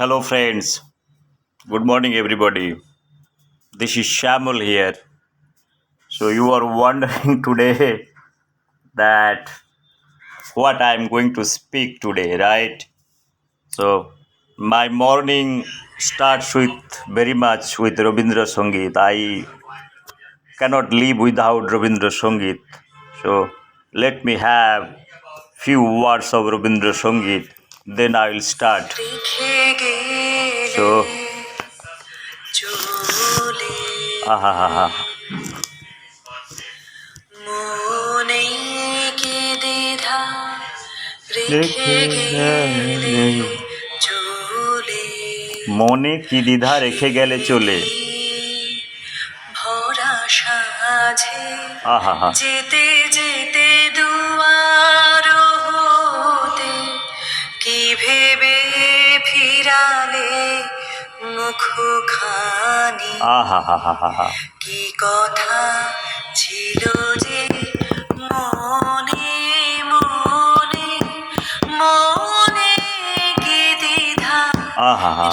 Hello, friends. Good morning, everybody. This is Shamul here. So, you are wondering today that what I am going to speak today, right? So, my morning starts with very much with Rabindra Sangeet. I cannot live without Rabindra Sangeet. So, let me have few words of Rabindra Sangeet. Then I will start. So, aha, aha. মনে কি দ্বিধা রেখে গেলে চলে ভরা সাঁঝে যেতে যেতে দুয়ার হতে কি ভেবে ফিরালে মুখখানি কি কথা ছিল যে মনে মনে মনে কি দ্বিধা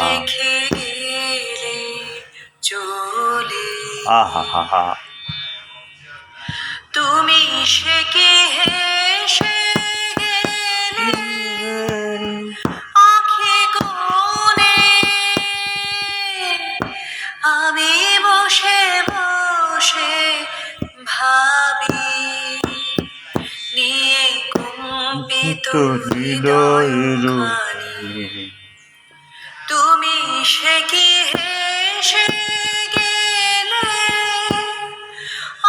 রেখে গেলে চলে তুমি সে কি হেসে গেলে আঁখি কোণে আমি বসে বসে ভাবি নিয়ে কম্পিত হৃদয়ের তুমি সে কি হেসে গেলে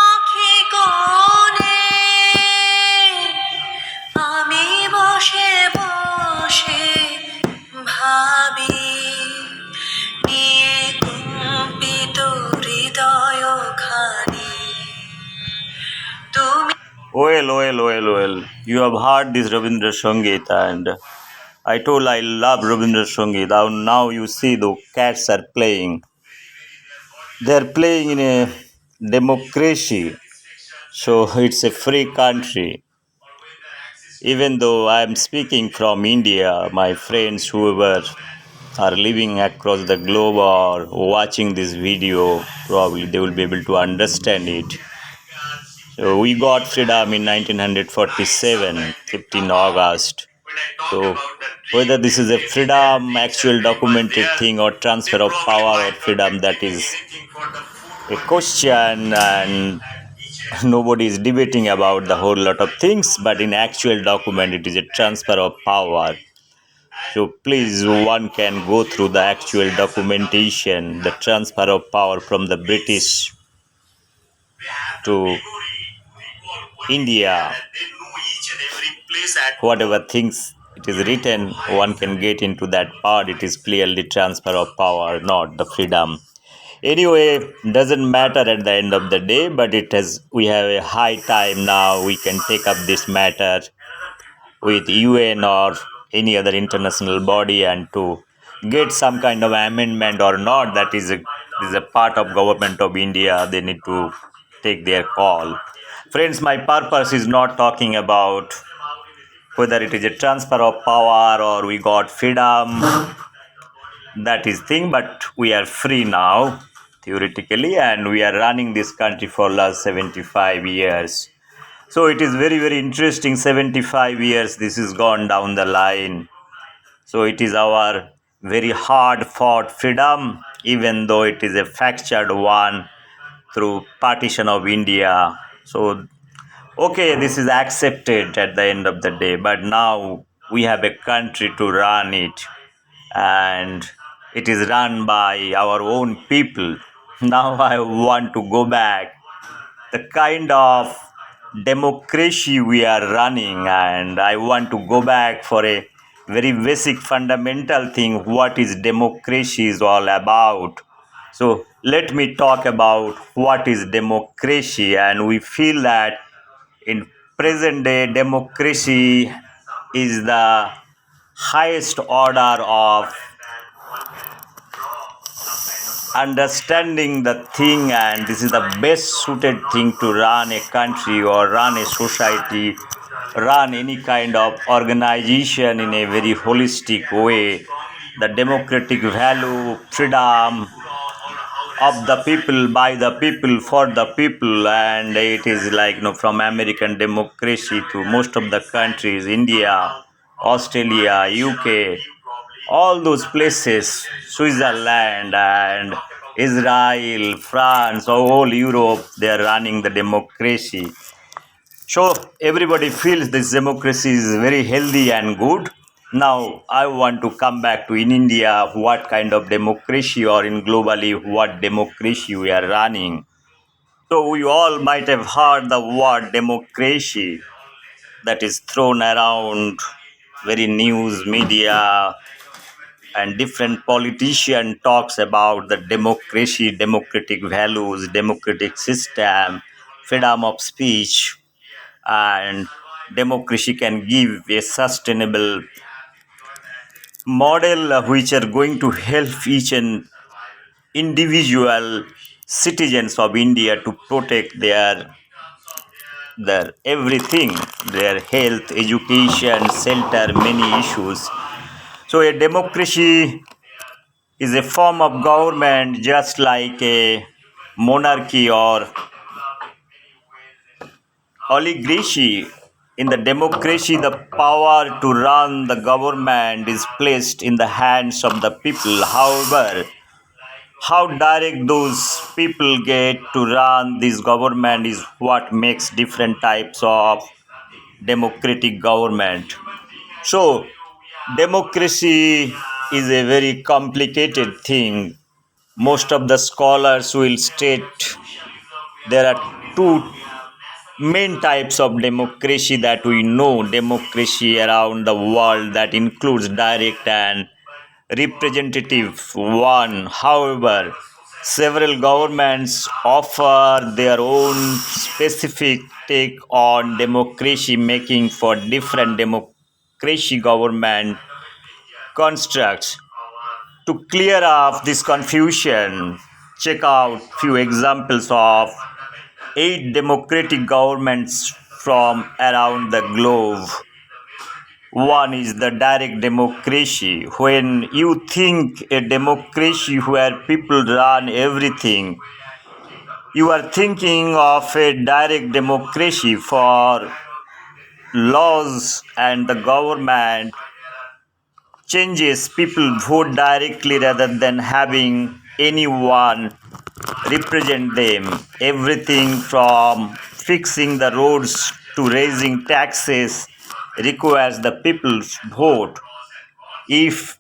আঁখি কোণে আমি বসে বসে ভাবি নিয়ে কম্পিত হৃদয় খানি তুমি Well. You have heard this Rabindra Sangeet, and I told I love Rabindra Sangeet. Now you see the cats are playing. They are playing in a democracy, so it's a free country. Even though I am speaking from India, my friends, whoever are living across the globe or watching this video, probably they will be able to understand it. So we got freedom in 1947, 15 August. So whether this is a freedom, actual documented thing, or transfer of power or freedom, that is a question, and nobody is debating about the whole lot of things. But in actual document, it is a transfer of power. So please, one can go through the actual documentation, the transfer of power from the British to India. Whatever things it is written, one can get into that part. It is clearly transfer of power, not the freedom. Anyway, doesn't matter at the end of the day, but we have a high time now. We can take up this matter with UN or any other international body and to get some kind of amendment or not. That is a part of government of India. They need to take their call. Friends, my purpose is not talking about whether it is a transfer of power or we got freedom. That is thing, but we are free now theoretically, and we are running this country for last 75 years. So it is very, very interesting. 75 years this is gone down the line. So it is our very hard fought freedom, even though it is a fractured one through partition of India. So okay, this is accepted at the end of the day, but now we have a country to run it, and it is run by our own people. Now I want to go back the kind of democracy we are running, and I want to go back for a very basic fundamental thing, what is democracy is all about. So let me talk about what is democracy. And we feel that in present day democracy is the highest order of understanding the thing, and this is the best suited thing to run a country or run a society, run any kind of organization in a very holistic way. the democratic value, freedom of the people, by the people, for the people, and it is like from American democracy to most of the countries, India, Australia, UK, all those places, Switzerland and Israel, France, all Europe, they are running the democracy. So everybody feels this democracy is very healthy and good. Now I want to come back to in India what kind of democracy or in globally what democracy we are running. So we all might have heard the word democracy that is thrown around very news media and different politician talks about the democracy, democratic values, democratic system, freedom of speech, and democracy can give a sustainable model which are going to help each and individual citizens of India to protect their everything, their health, education, shelter, many issues. So a democracy is a form of government just like a monarchy or oligarchy. In the democracy, the power to run the government is placed in the hands of the people. However, how direct those people get to run this government is what makes different types of democratic government. So, democracy is a very complicated thing. Most of the scholars will state there are two main types of democracy that we know democracy around the world that includes direct and representative one. However, several governments offer their own specific take on democracy, making for different democracy government constructs. To clear up this confusion, check out few examples of 8 democratic governments from around the globe. One is the direct democracy. When you think a democracy where people run everything, you are thinking of a direct democracy for laws and the government changes. People vote directly rather than having anyone represent them. Everything from fixing the roads to raising taxes requires the people's vote. If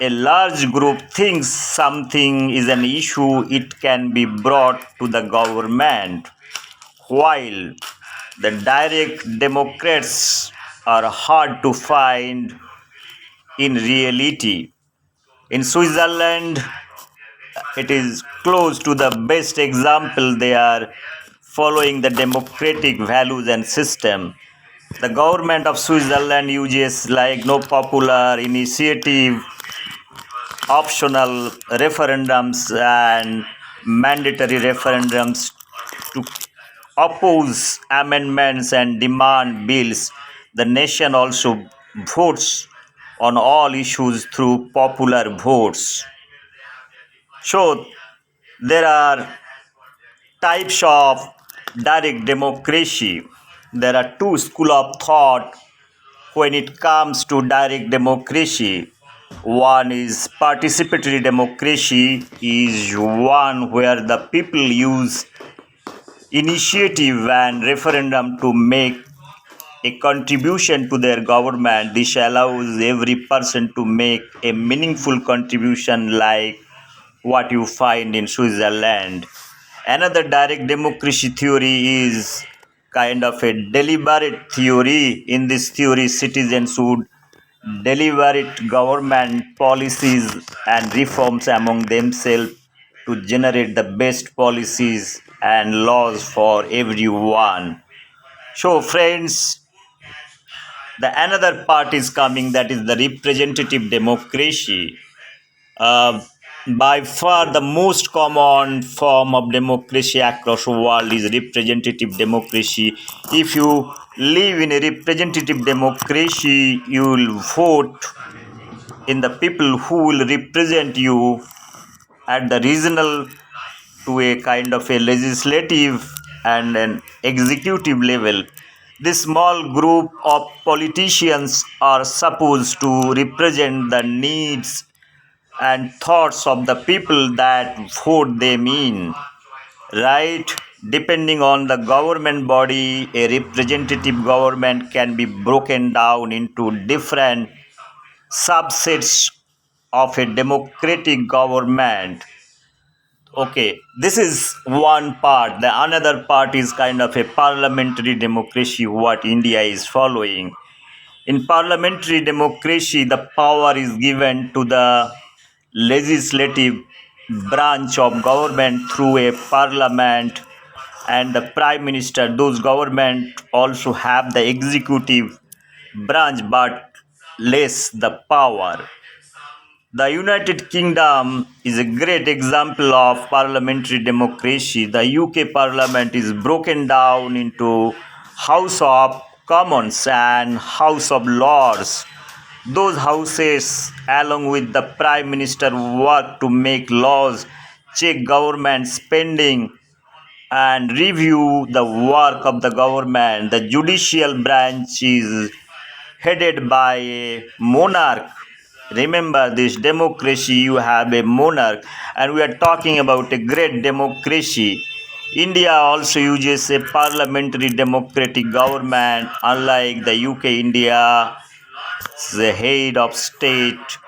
a large group thinks something is an issue, it can be brought to the government. While the direct democrats are hard to find in reality. In Switzerland, it is close to the best example. They are following the democratic values and system. The government of Switzerland uses like no popular initiative, optional referendums and mandatory referendums to oppose amendments and demand bills. The nation also votes on all issues through popular votes. So there are types of direct democracy. There are two school of thought when it comes to direct democracy. One is participatory democracy is one where the people use initiative and referendum to make a contribution to their government. This allows every person to make a meaningful contribution like what you find in Switzerland. Another direct democracy theory is kind of a deliberate theory. In this theory, citizens would deliberate government policies and reforms among themselves to generate the best policies and laws for everyone. So, friends, the another part is coming, that is the representative democracy. Uh, by far, the most common form of democracy across the world is representative democracy. If you live in a representative democracy, you will vote in the people who will represent you at the regional to a kind of a legislative and an executive level. This small group of politicians are supposed to represent the needs and thoughts of the people that vote them in, right? Depending on the government body, a representative government can be broken down into different subsets of a democratic government. Okay, this is one part. The another part is kind of a parliamentary democracy, what India is following. In parliamentary democracy, the power is given to the legislative branch of government through a parliament and the prime minister. Those government also have the executive branch but less the power. The United Kingdom is a great example of parliamentary democracy. The UK Parliament is broken down into House of Commons and House of Lords. Those houses, along with the Prime Minister, work to make laws, check government spending, and review the work of the government. The judicial branch is headed by a monarch. Remember this democracy, you have a monarch, and we are talking about a great democracy. India also uses a parliamentary democratic government, unlike the UK. India, the head of state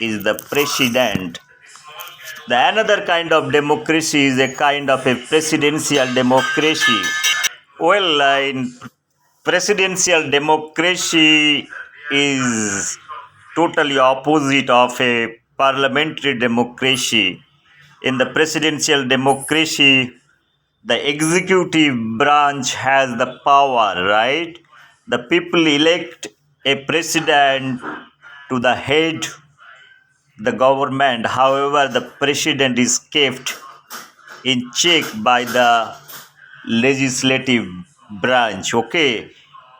is the president. The another kind of democracy is a kind of a presidential democracy. Well, in presidential democracy is totally opposite of a parliamentary democracy. In the presidential democracy, the executive branch has the power, right? The people elect a president to the head the government. However, the president is kept in check by the legislative branch. Okay,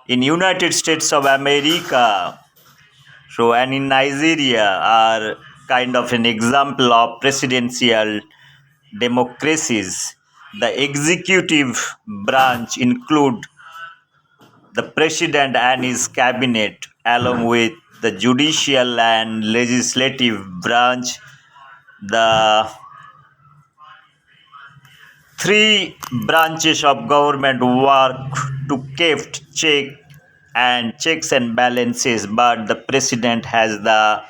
in United States of America, so and in Nigeria are kind of an example of presidential democracies. The executive branch include the president and his cabinet along with the judicial and legislative branch. The three branches of government work to keep checks and balances, but the president has the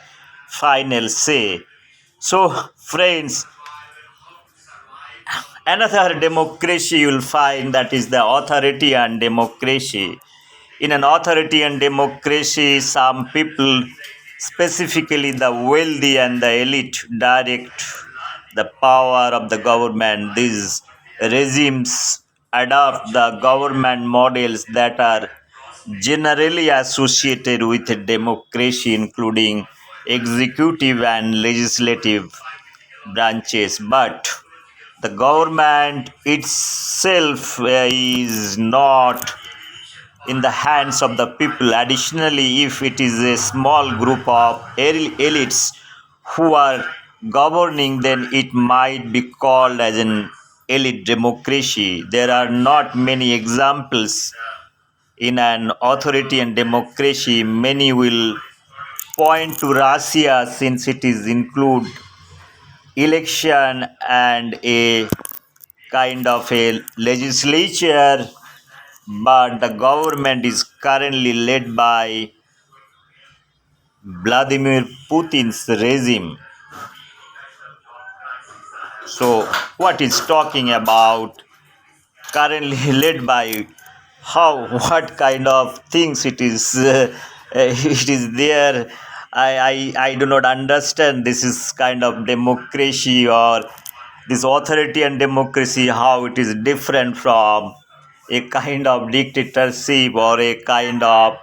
final say. So, friends, another democracy you'll find that is the authoritarian democracy. In an authoritarian democracy, some people, specifically the wealthy and the elite, direct the power of the government. These regimes adopt the government models that are generally associated with democracy, including executive and legislative branches. But the government itself is not in the hands of the people. Additionally, if it is a small group of elites who are governing, then it might be called as an elite democracy. There are not many examples in an authoritarian democracy. Many will point to Russia since it is include election and a kind of a legislature, but the government is currently led by Vladimir Putin's regime. So, what is talking about currently led by how, what kind of things it is, it is there. I do not understand. This is kind of democracy or this authoritarian democracy, how it is different from a kind of dictatorship or a kind of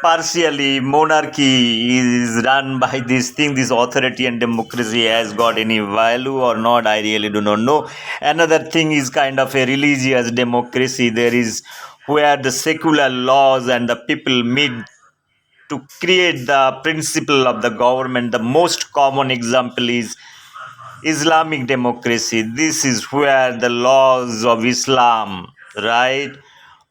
partially monarchy is run by this thing. This authority and democracy has got any value or not, I really do not know. Another thing is kind of a religious democracy. There is where the secular laws and the people meet to create the principle of the government. The most common example is Islamic democracy. This is where the laws of Islam, right,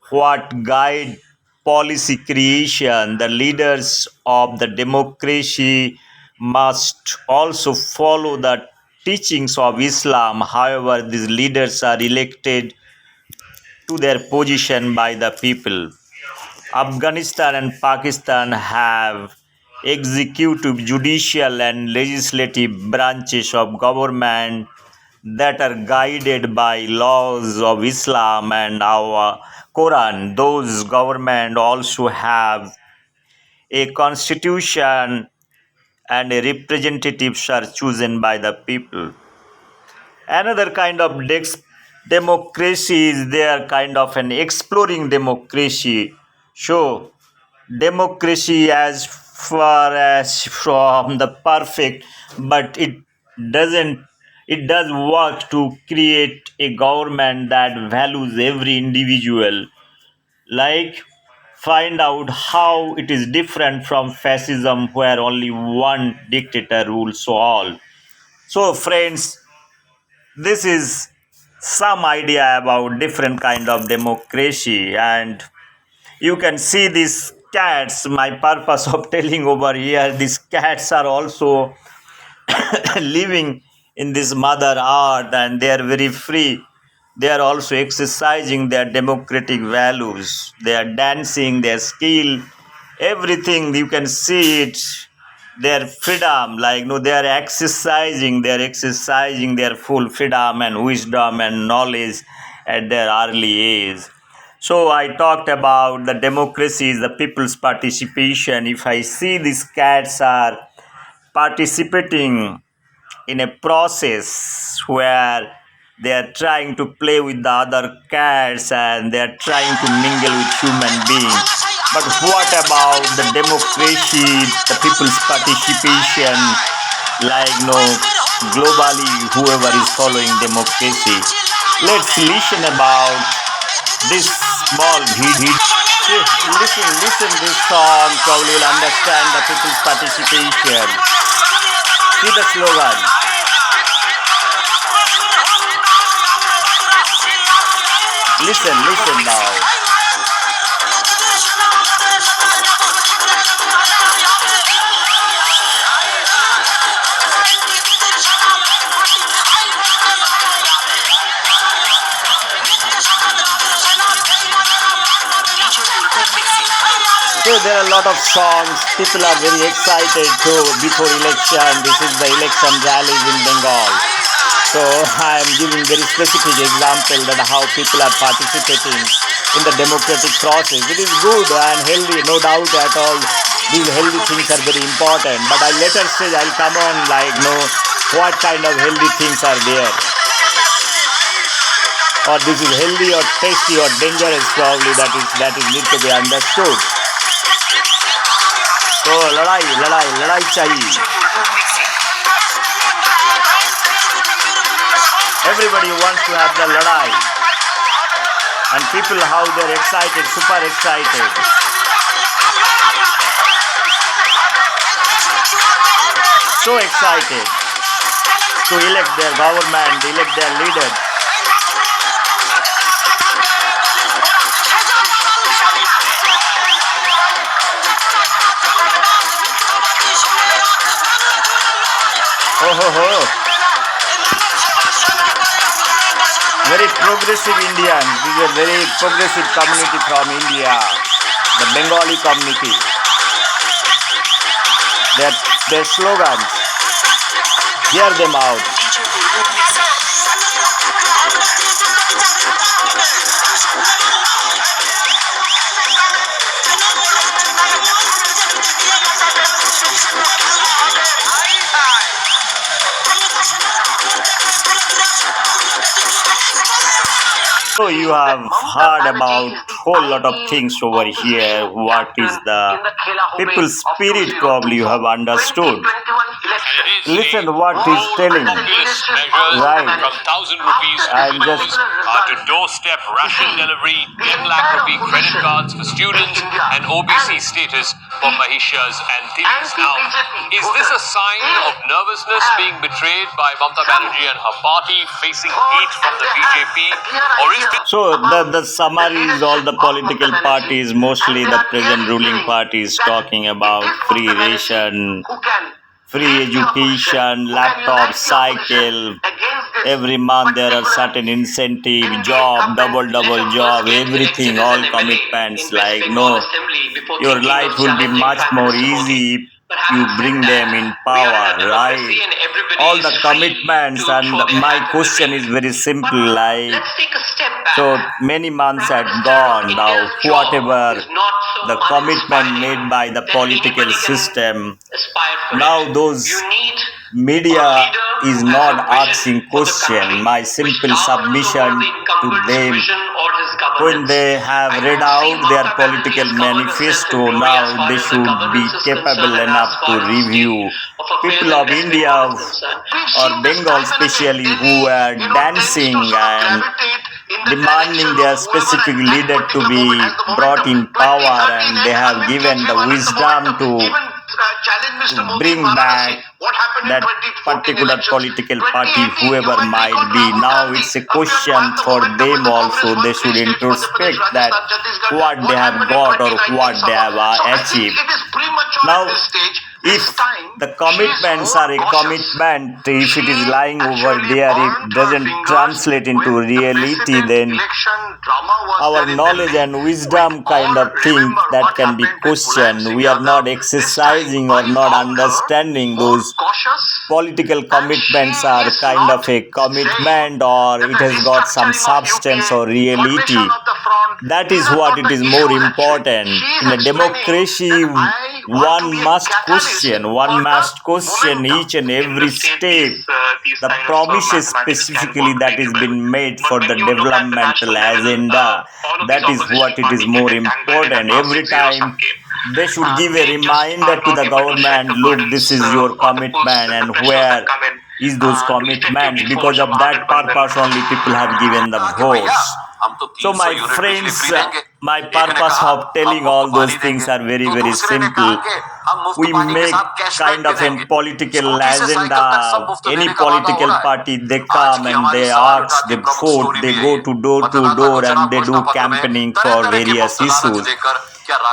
what guide policy creation. The leaders of the democracy must also follow the teachings of Islam. However, these leaders are elected to their position by the people. Afghanistan and Pakistan have executive, judicial, and legislative branches of government that are guided by laws of Islam and our Quran. Those government also have a constitution and a representatives are chosen by the people. Another kind of democracy is there, kind of an exploring democracy. So democracy as far as from the perfect, but doesn't it does work to create a government that values every individual, like find out how it is different from fascism where only one dictator rules all. So friends, this is some idea about different kind of democracy, and you can see these cats. My purpose of telling over here, these cats are also living in this mother earth and they are very free. They are also exercising their democratic values. They are dancing, their skill, everything you can see it. Their freedom, like no, they are exercising their full freedom and wisdom and knowledge at their early age. So I talked about the democracy is the people's participation. If I see these cats are participating in a process where they are trying to play with the other cats and they are trying to mingle with human beings. But what about the democracy, the people's participation, like no, globally, whoever is following democracy? Let's listen about this small video. Listen this song, probably will understand the people's participation. See the slogan. Listen now. So there are a lot of songs. People are very excited too before election. This is the election rallies in Bengal. So I am giving very specific example that how people are participating in the democratic process. It is good and healthy, no doubt at all. These healthy things are very important. But I later stage I'll come on like no, what kind of healthy things are there, or this is healthy or tasty or dangerous. Probably that is need to be understood. तो लड़ाई चाहिए. Everybody wants to have the ladai, and people how they're excited, super excited. So excited to elect their government, elect their leaders. Oh. Very progressive Indians. This is a very progressive community from India. The Bengali community. Their slogans. Hear them out. So you have heard about whole lot of things over here. What is the people's spirit? Probably you have understood. Listen what he's telling. Right. From 1,000 rupees I'm just to doorstep ration delivery, 10 lakh rupee credit cards for students, and OBC status for Mahishas and Tillis. Now, is this a sign of nervousness being betrayed by Mamata Banerjee and her party facing heat from the BJP? Or is this So the summary is all the political parties, mostly the present ruling parties, talking about free ration, free education, laptop, cycle. Every month there are certain incentive, job, double job, everything, all commitments. Like no, your life will be much more easy if you bring them in power, right? All the commitments, and my question is very simple. Like so many months had gone now. Whatever the commitment made by the political system, now those media is not asking question. My simple submission to them, when they have read out their political manifesto, now they should be capable enough to review. People of India or Bengal especially, who are dancing and demanding their specific leader to be brought in power, and they have given the wisdom to bring back that particular political party, whoever might be. Now it's a question for them also. They should introspect that what they have got or what they have achieved. Now, if the commitments are a commitment, if it is lying over there, it doesn't translate into reality, then our knowledge and wisdom kind of thing that can be questioned. We are not exercising or not understanding those political commitments are kind of a commitment, or it has got some substance or reality. That is what it is more important. In a democracy, one must question each and every step, the promises specifically that is been made for the developmental agenda. That is what it is more important. Every time they should give a reminder to the government, look, this is your commitment, and where is those commitments? Because of that purpose only people have given the votes. So my friends, my purpose of telling all those things are very simple. We make kind of a political agenda. Any political party, they come and they ask, they vote, they go to door and they do campaigning for various issues.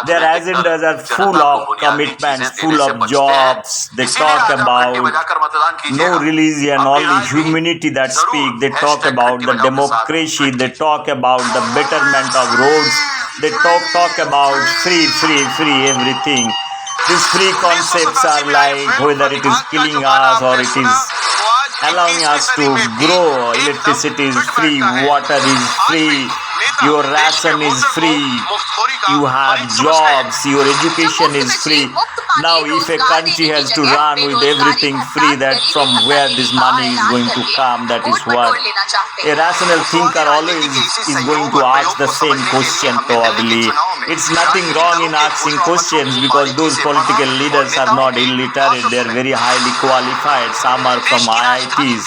Their agendas are full of commitments, full of jobs. They talk about no religion, only humanity that speak. They talk about the democracy. They talk about the betterment of roads. They talk about free everything. These free concepts are like whether it is killing us or it is allowing us to grow. Electricity is free, water is free, your ration is free, you have jobs, your education is free. Now if a country has to run with everything free, that from where this money is going to come, that is what a rational thinker always is going to ask the same question probably. It's nothing wrong in asking questions, because those political leaders are not illiterate, they are very highly qualified. Some are from IITs,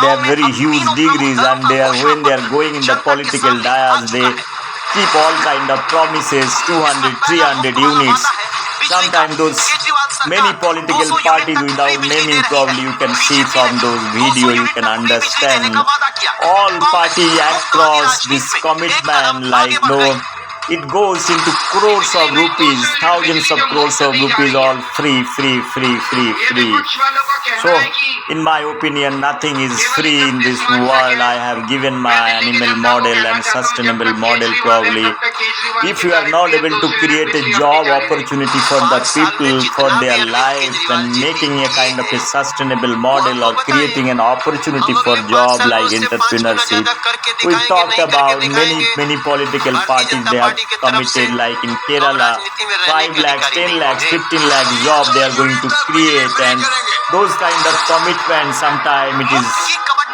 they have very huge degrees, and when they are going in the political dais, they keep all kind of promises, 200, 300 units. Sometimes those many political parties, without naming probably you can see from those videos, you can understand all party across this commitment, like no, it goes into crores of rupees, thousands of crores of rupees, all free. So, in my opinion, nothing is free in this world. I have given my animal model and sustainable model probably. If you are not able to create a job opportunity for the people, for their life, and making a kind of a sustainable model or creating an opportunity for job like entrepreneurship, we talked about many political parties, they have committed, like in Kerala, 5 lakhs, 10 lakhs, 15 lakhs job they are going to create, and those kind of commitments, sometimes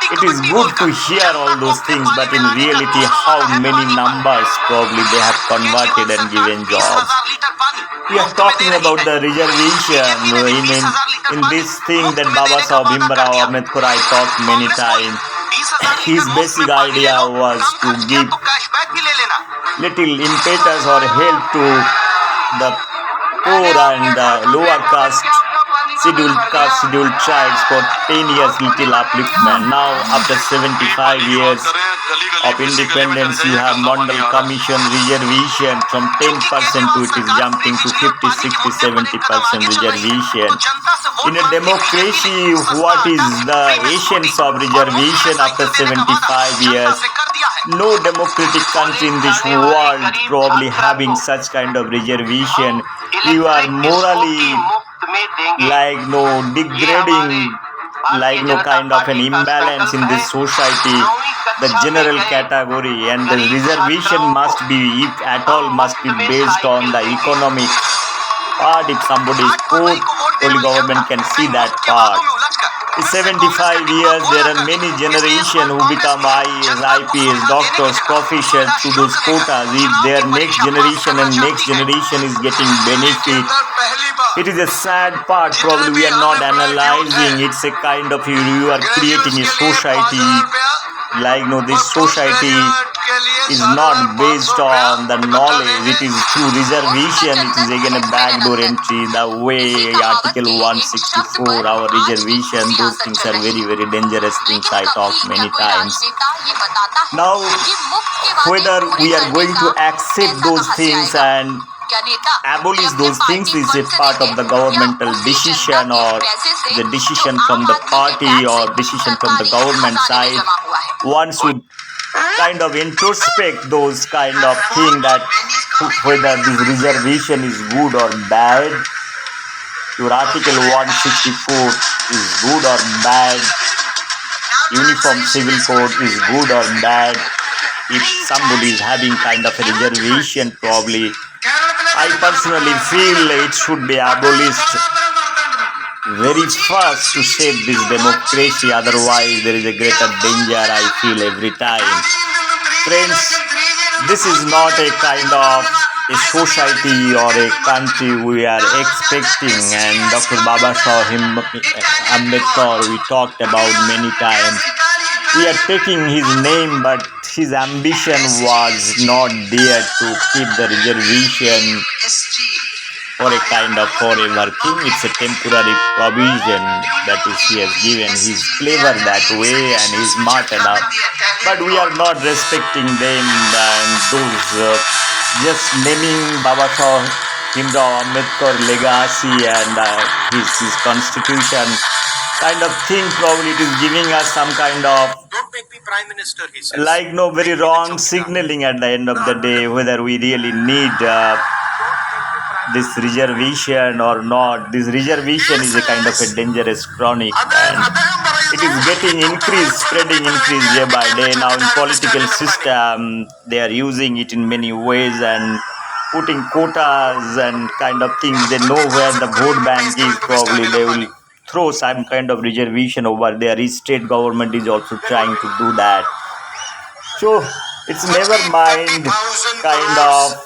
it is good to hear all those things, but in reality, how many numbers probably they have converted and given jobs. We are talking about the reservation in this thing that Baba Sahib Bhimrao Ambedkar I talked many times. His basic idea was to give little impetus or help to the poor and lower scheduled tribes for 10 years little upliftment. Now after 75 years of independence, you have Mondal Commission reservation from 10% to it is jumping to 50, 60, 70% reservation. In a democracy, what is the essence of reservation after 75 years? No democratic country in this world probably having such kind of reservation. You are morally no degrading, no kind of an imbalance in this society, the general category, and the reservation must be, if at all, must be based on the economic part. If somebody is poor, only government can see that part. In 75 years, there are many generations who become IAS, IPS, doctors, professors through those quotas. If their next generation is getting benefit, it is a sad part. Probably we are not analyzing. It's a kind of you are creating a society. This society is not based on the knowledge. It is through reservation. It is again a backdoor entry. The way Article 164, our reservation, those things are very, very dangerous things. I talked many times. Now, whether we are going to accept those things and abolish those things is a part of the governmental decision, or the decision from the party, or decision from the government side. One should kind of introspect those kind of thing, that whether this reservation is good or bad. Your Article 164 is good or bad. Uniform Civil Code is good or bad. If somebody is having kind of a reservation, probably I personally feel it should be abolished very fast to save this democracy. Otherwise, there is a greater danger, I feel, every time. Friends, this is not a kind of a society or a country we are expecting. And Dr. Babasaheb Ambedkar, we talked about many times. We are taking his name, but his ambition was not there to keep the reservation for a kind of forever thing. It's a temporary provision that he has given. He's clever that way and he's smart enough. But we are not respecting them, and those just naming Babasaheb Ambedkar legacy and his constitution kind of thing, probably it is giving us some kind of Prime Minister, he says. very wrong signaling at the end of the day, whether we really need this reservation or not. This reservation is a kind of a dangerous chronic, and it is getting spreading increase day by day. Now in political system, they are using it in many ways and putting quotas and kind of things. They know where the vote bank is. Probably they will throw some kind of reservation over there. Each state government is also trying to do that. So it's never mind kind of,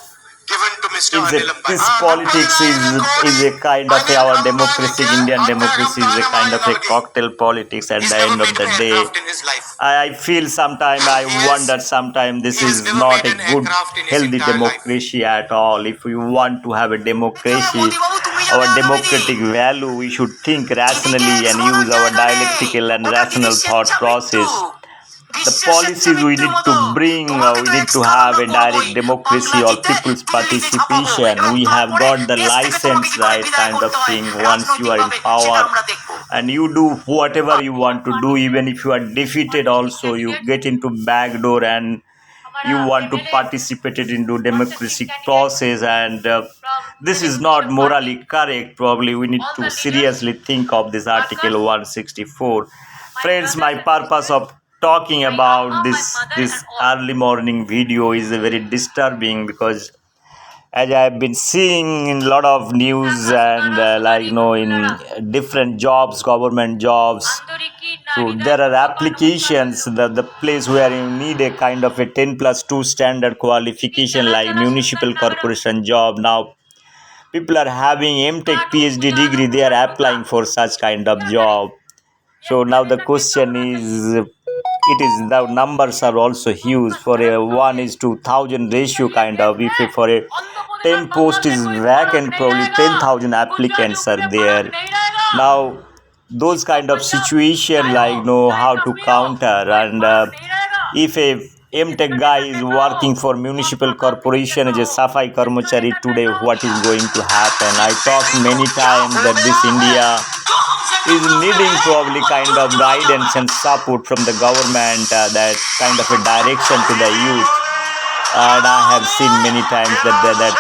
this politics is a kind of our democracy, Indian democracy is a kind of a cocktail politics at the end of the day. I feel sometimes, I wonder sometimes, this is not a good, healthy democracy at all. If we want to have a democracy, our democratic value, we should think rationally and use our dialectical and rational thought process. The policies we need to bring, we need to have a direct democracy or people's participation. We have got the license, right, kind of thing. Once you are in power and you do whatever you want to do, even if you are defeated also, you get into backdoor and you want to participate into democratic process, and this is not morally correct. Probably we need to seriously think of this Article 164. Friends, my purpose of talking about this early morning video is very disturbing, because as I have been seeing in a lot of news and in different jobs, government jobs, so there are applications, the place where you need a kind of a 10+2 standard qualification like municipal corporation job. Now people are having MTech PhD degree, they are applying for such kind of job. So now the question is it is the numbers are also huge for a 1:1,000 ratio kind of. If for a 10 post is vacant, probably 10,000 applicants are there. Now those kind of situation like know how to counter, and if a MTech guy is working for municipal corporation as a Safai Karmachari today, what is going to happen? I talked many times that this India is needing probably kind of guidance and support from the government, that kind of a direction to the youth. And I have seen many times that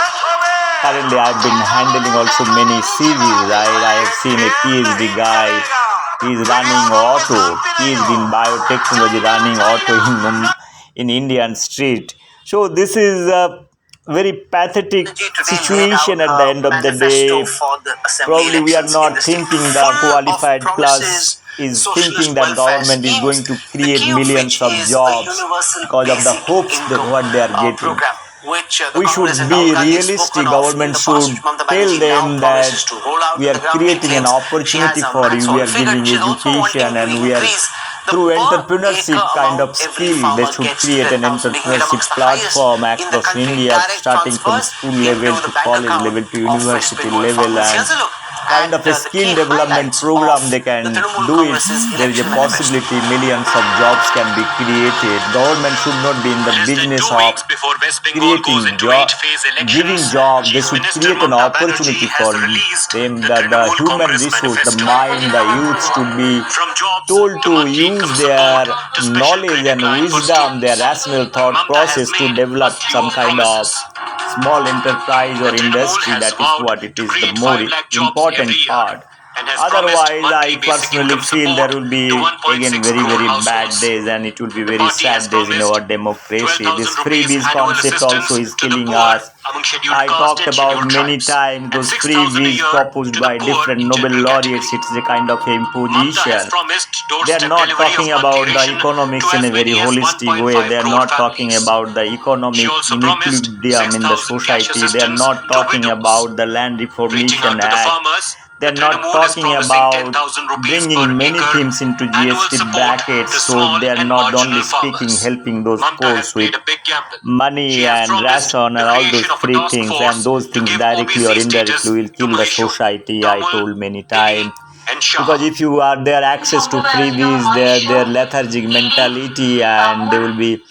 currently I've been handling also many CVs. I have seen a PhD guy. He is running auto. PhD in biotechnology, running auto in Indian street. So this is a very pathetic situation at the end of the day. Probably we are not thinking the qualified class is thinking that government is going to create millions of jobs because of the hopes that what they are getting. We should be realistic. Government should tell them that we are creating an opportunity for you. We are giving education, and we are through entrepreneurship kind of skill. They should create an entrepreneurship platform across India, starting from school level to college level to university level, and kind of a skill development program they can do it. There is a possibility millions of jobs can be created. Government should not be in the business of creating job, giving job. They should create an opportunity for them. The human resource, the mind, the youth should be told to use their knowledge and wisdom, their rational thought process to develop some kind of small enterprise or industry. That is what it is, the more important part. Otherwise, I personally feel there will be again very very bad days, and it will be very sad days in our democracy. This freebies concept also is killing us. I talked about many times those freebies proposed by different Nobel laureates. It's a kind of imposition. They are not talking about the economics in a very holistic way. They are not talking about the economic inequilibrium in the society. They are not talking about the Land Reformation Act. They're not talking about bringing many things into GST brackets, so they're not only speaking helping those poor with money and ration and all those free things, and those things directly or indirectly will kill the society. I told many times, because if you are there access to freebies, their lethargic mentality, and they will be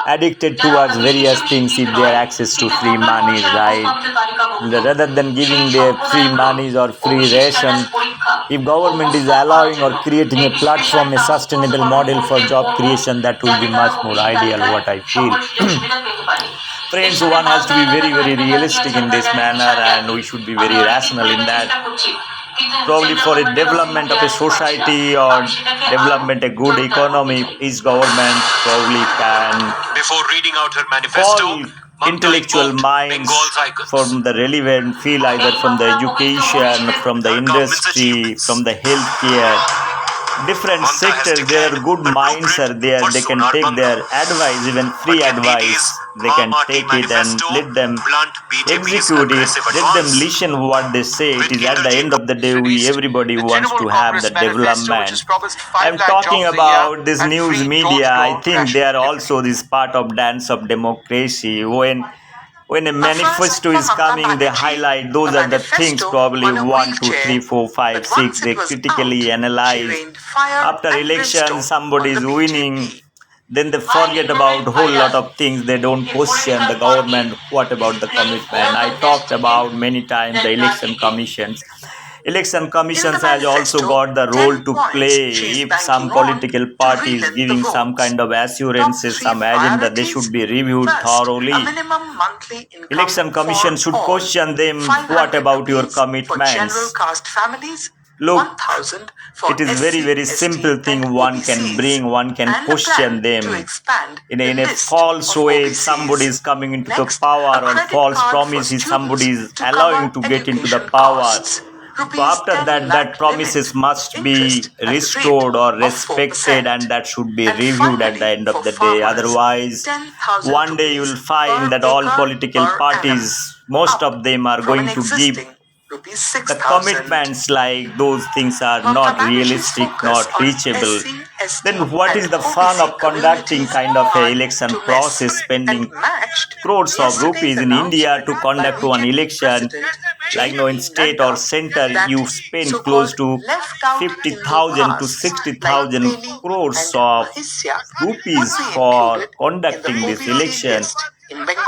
addicted towards various things if they are access to free money, right? Rather than giving their free monies or free ration, if government is allowing or creating a platform, a sustainable model for job creation, that will be much more ideal, what I feel. Friends, one has to be very very realistic in this manner, and we should be very rational in that. Probably for a development of a society or development a good economy, each government probably can Before reading out her manifesto, call intellectual minds from the relevant field, either from the education, from the industry, from the healthcare, different sectors. There are good minds are there. They can take their advice, even free advice. They can take it and let them execute it. Let them listen what they say. It is at the end of the day, we everybody wants to have the development. I'm talking about this news media. I think they are also this part of dance of democracy. When a manifesto is coming, they highlight those are the things, probably 1, 2, 3, 4, 5, 6. They critically analyze. After election, somebody is winning, then they forget about a whole lot of things. They don't question the government. What about the commitment? I talked about many times the election commissions. Election commissions has also got the role to play. If some political party is giving some kind of assurances, some agenda, they should be reviewed thoroughly. Election commission should question them. What about your commitments? Look, it is very very simple thing. One can bring, one can question them in a false way. If somebody is coming into the power or false promises, somebody is allowing to get into the power. So after that, that promises must be restored or respected, and that should be reviewed at the end of the day. Otherwise, one day you will find that all political parties, most of them are going to give the commitments like those things are not realistic, not reachable. then what is the fun of conducting kind of a election process, spending crores of rupees in India to conduct one election? Like in state or center, you spend close to 50,000 to 60,000 crores of rupees for conducting this election.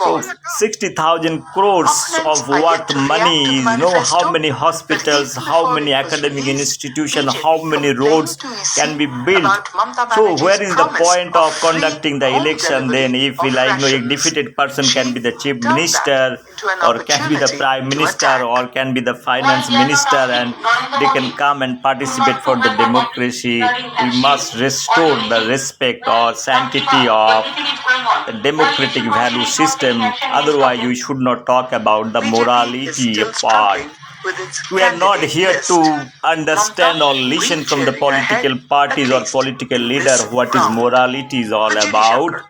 So 60,000 crores of what money is, how many hospitals, how many academic institutions, how many roads can be built. So where is the point of conducting the election then, if a defeated person can be the chief minister, or can be the prime minister, or can be the finance minister, and they can come and participate for the democracy? We must restore the respect or sanctity of the democratic value system. Otherwise, we should not talk about the morality part. We are not here to understand or listen from the political parties or political leader what is morality is all about.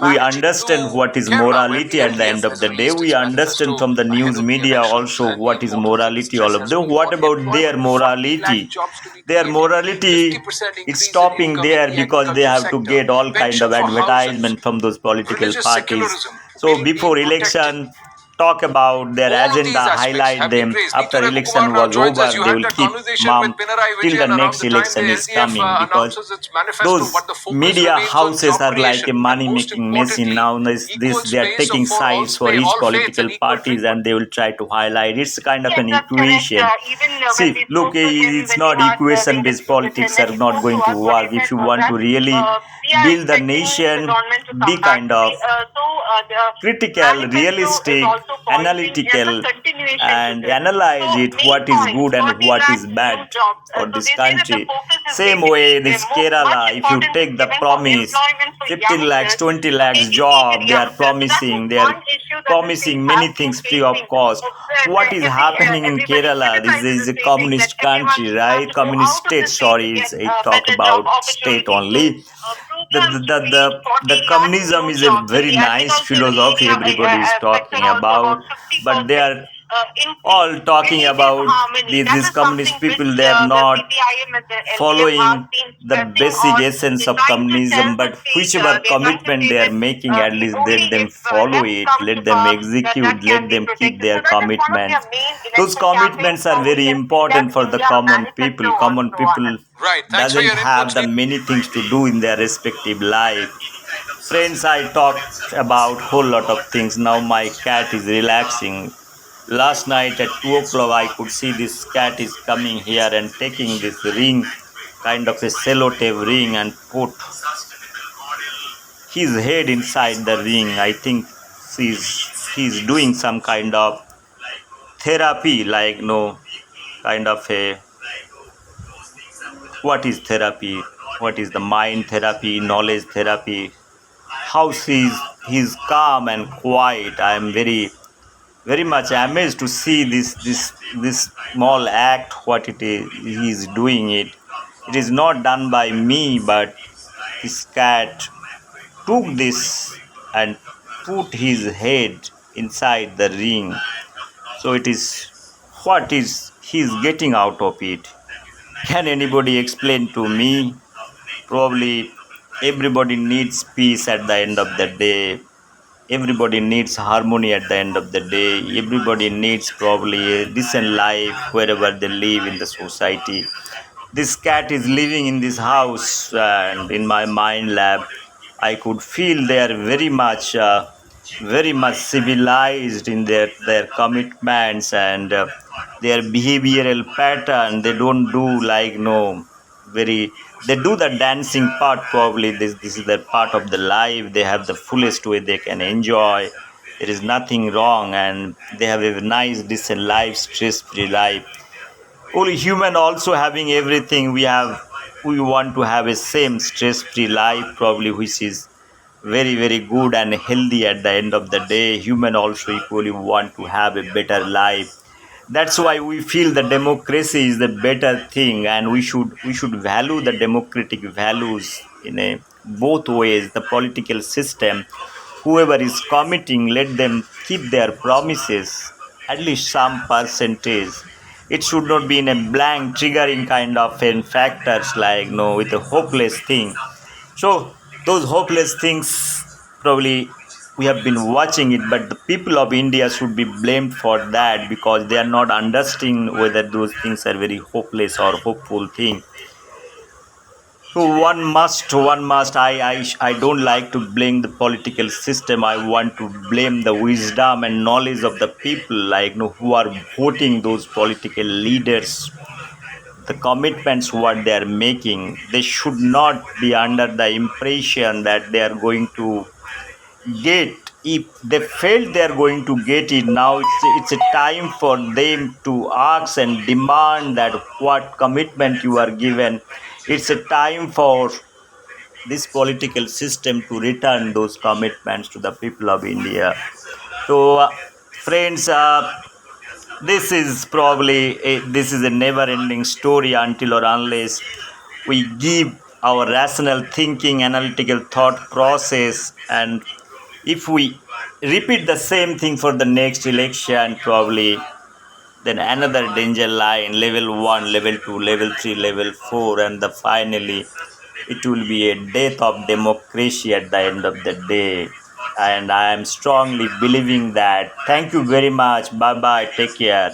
We understand what is Kerala, where morality at the TNPF end of has the day. released We its understand manifesto from the ahead news of the media elections, also and the what is importance of this morality all stretch of has them. been What what about their employment, 40 lakh morality? jobs to be Their created, morality 50% is increase in stopping income in there the because they agriculture have to sector, get all kind pension of for houses, advertisement from those political religious parties. secularism So will be before protected. election, talk about their All agenda, these aspects highlight have been them. praised. After Neetu election Ravikumar now was joins us. over, You they had will that keep conversation with mum Pinarayi till the Vijayan around next the time election the is LDF coming, because announces its manifesto, those but the focus media remains on houses job are like a creation and, money most making machine. importantly, Now this equal they are space taking for all, sides for each all faiths political and equal parties, and treatment. they will try to highlight. It's kind of Yes, an that's correct. equation. Even when See, we look, spoke to him, it's when we not had equation when based the politics are when he not spoke to going to us, what he work. If said you was want to that really we are build the expecting the nation, government to be come back. kind of The critical, manifesto is realistic, also pointing as a analytical, continuation to and this. So analyze it main what is point, good and 40 what is lakh new bad jobs. for So this they say that the country. focus is Same way, basically this much Kerala, if you importance is take the given for promise, employment for 15 lakhs, youngsters 20 to lakhs educated job, youngsters. So that's they are one issue that the state promising has many been things free of facing. cost. What is happening in Everybody Kerala? This criticizes is the a state, saying that communist everyone country, has right? to go Communist out of the state, state to sorry, get it talk better job about state opportunities. So only. programs to create The 40 lakh communism new is a jobs in very the nice agricultural philosophy area everybody is sector, talking also about, about but they 50% are increase. all talking It is about harmony. That these is something communist which people. They are the not CPIM and the LDF has following been the stressing basic on. essence They're of trying to tell communism, the but state, whichever they're trying to commitment say they are that making, at least only let them if follow left it, comes to let them power, that execute, can let be them keep protected. their So that is one of their commitments. main Those election campaigns. commitments are We very can see that important for in the their common manifesto people. Common also. people Right. Thanks for doesn't your have inputs. the many things to do in their respective life. Friends, I talked about whole lot of things. Now my cat is relaxing. Last night at 2 o'clock, I could see this cat is coming here and taking this ring, kind of a sellotape ring, and put his head inside the ring. I think he's doing some kind of therapy, like no kind of a, what is therapy? What is the mind therapy, knowledge therapy? How he's calm and quiet. I am very much amazed to see this small act. What it is he is doing it. It is not done by me, but this cat took this and put his head inside the ring. So it is, what is he's getting out of it? Can anybody explain to me? Probably everybody needs peace at the end of the day. Everybody needs harmony at the end of the day. Everybody needs probably a decent life wherever they live in the society. This cat is living in this house, and in my mind lab, I could feel they are very much civilized in their commitments and their behavioral pattern. They don't do like no very. They do the dancing part probably. This is their part of the life. They have the fullest way they can enjoy. There is nothing wrong, and they have a nice, decent life, stress-free life. Only human also having everything. We want to have a same stress free life probably, which is very good and healthy. At the end of the day, human also equally want to have a better life. That's why we feel the democracy is the better thing, and we should value the democratic values in a both ways. The political system, whoever is committing, let them keep their promises, at least some percentage. It should not be in a blank triggering kind of factors like no with a hopeless thing. So those hopeless things probably we have been watching it, but the people of India should be blamed for that because they are not understanding whether those things are very hopeless or hopeful thing. So one must. I don't like to blame the political system. I want to blame the wisdom and knowledge of the people, like who are voting those political leaders. The commitments what they are making, they should not be under the impression that they are going to get. If they felt they are going to get it, now it's a time for them to ask and demand that what commitment you are given. It's a time for this political system to return those commitments to the people of India. So, friends, this is a never-ending story until or unless we give our rational thinking, analytical thought process, and if we repeat the same thing for the next election, probably then another danger line, level 1, level 2, level 3, level 4, and the finally it will be a death of democracy at the end of the day. And I am strongly believing that. Thank you very much. Bye bye. Take care.